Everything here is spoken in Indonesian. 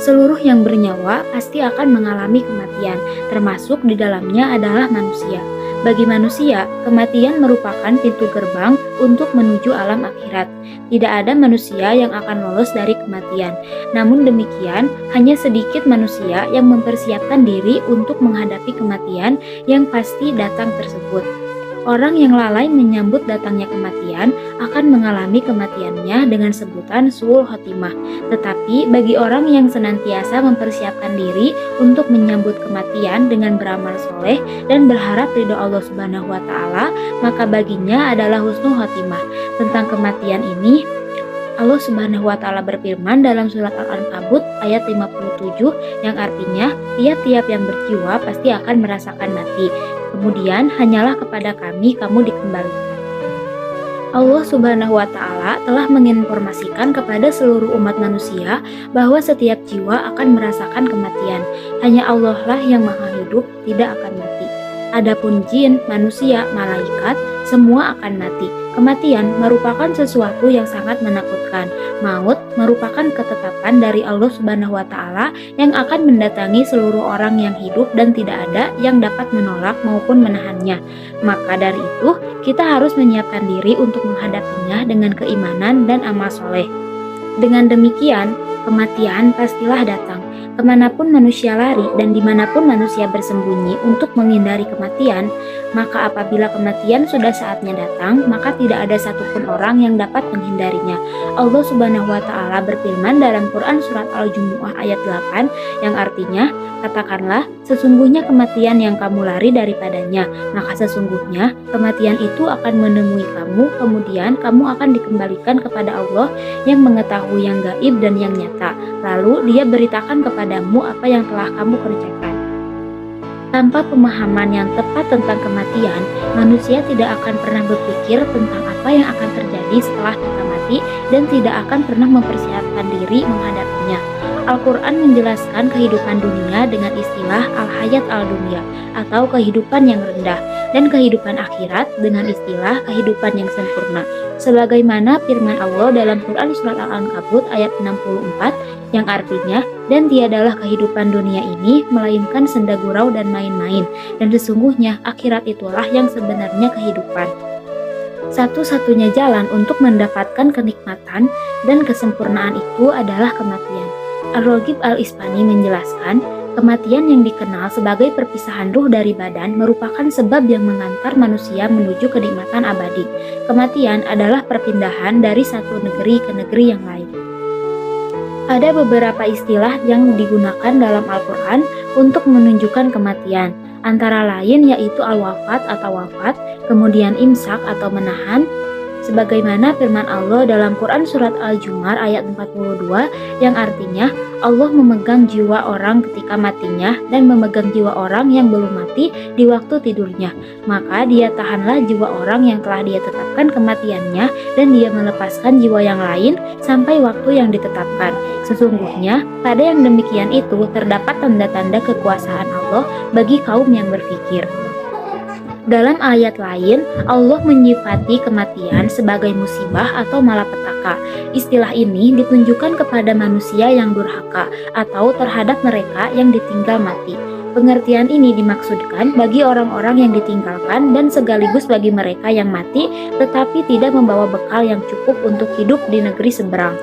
Seluruh yang bernyawa pasti akan mengalami kematian, termasuk di dalamnya adalah manusia. Bagi manusia, kematian merupakan pintu gerbang untuk menuju alam akhirat. Tidak ada manusia yang akan lolos dari kematian. Namun demikian, hanya sedikit manusia yang mempersiapkan diri untuk menghadapi kematian yang pasti datang tersebut. Orang yang lalai menyambut datangnya kematian akan mengalami kematiannya dengan sebutan su'ul khotimah. Tetapi bagi orang yang senantiasa mempersiapkan diri untuk menyambut kematian dengan beramal soleh dan berharap ridho Allah Subhanahu wa Ta'ala, maka baginya adalah husnul khotimah. Tentang kematian ini, Allah Subhanahu wa Ta'ala berfirman dalam surat Al-Ankabut ayat 57 yang artinya tiap-tiap yang berjiwa pasti akan merasakan mati. Kemudian hanyalah kepada kami kamu dikembalikan. Allah Subhanahu wa Ta'ala telah menginformasikan kepada seluruh umat manusia bahwa setiap jiwa akan merasakan kematian. Hanya Allah lah yang maha hidup, tidak akan mati. Adapun jin, manusia, malaikat, semua akan mati. Kematian merupakan sesuatu yang sangat menakutkan. Maut merupakan ketetapan dari Allah Subhanahu wa Ta'ala yang akan mendatangi seluruh orang yang hidup dan tidak ada yang dapat menolak maupun menahannya. Maka dari itu, kita harus menyiapkan diri untuk menghadapinya dengan keimanan dan amal soleh. Dengan demikian, kematian pastilah datang. Kemanapun manusia lari dan dimanapun manusia bersembunyi untuk menghindari kematian, maka apabila kematian sudah saatnya datang, maka tidak ada satupun orang yang dapat menghindarinya. Allah Subhanahu wa Ta'ala berfirman dalam Quran surat Al-Jumu'ah ayat 8 yang artinya, katakanlah, sesungguhnya kematian yang kamu lari daripadanya, maka sesungguhnya kematian itu akan menemui kamu, kemudian kamu akan dikembalikan kepada Allah yang mengetahui yang gaib dan yang nyata. Lalu dia beritakan kepadamu apa yang telah kamu kerjakan. Tanpa pemahaman yang tepat tentang kematian, manusia tidak akan pernah berpikir tentang apa yang akan terjadi setelah kita mati dan tidak akan pernah mempersiapkan diri menghadapinya. Al-Quran menjelaskan kehidupan dunia dengan istilah al-hayat al-dunya atau kehidupan yang rendah dan kehidupan akhirat dengan istilah kehidupan yang sempurna. Sebagaimana firman Allah dalam Quran surat Al-Ankabut ayat 64 yang artinya, dan tiadalah kehidupan dunia ini melainkan senda gurau dan main-main, dan sesungguhnya akhirat itulah yang sebenarnya kehidupan. Satu-satunya jalan untuk mendapatkan kenikmatan dan kesempurnaan itu adalah kematian. Ar-Raghib Al-Ispani menjelaskan, kematian yang dikenal sebagai perpisahan ruh dari badan merupakan sebab yang mengantar manusia menuju kenikmatan abadi. Kematian adalah perpindahan dari satu negeri ke negeri yang lain. Ada beberapa istilah yang digunakan dalam Al-Quran untuk menunjukkan kematian, antara lain yaitu al-wafat atau wafat, kemudian imsak atau menahan, sebagaimana firman Allah dalam Quran surat Al-Jumar ayat 42 yang artinya Allah memegang jiwa orang ketika matinya dan memegang jiwa orang yang belum mati di waktu tidurnya. Maka dia tahanlah jiwa orang yang telah dia tetapkan kematiannya dan dia melepaskan jiwa yang lain sampai waktu yang ditetapkan. Sesungguhnya pada yang demikian itu terdapat tanda-tanda kekuasaan Allah bagi kaum yang berfikir. Dalam ayat lain, Allah menyifati kematian sebagai musibah atau malapetaka. Istilah ini ditunjukkan kepada manusia yang durhaka atau terhadap mereka yang ditinggal mati. Pengertian ini dimaksudkan bagi orang-orang yang ditinggalkan dan sekaligus bagi mereka yang mati tetapi tidak membawa bekal yang cukup untuk hidup di negeri seberang.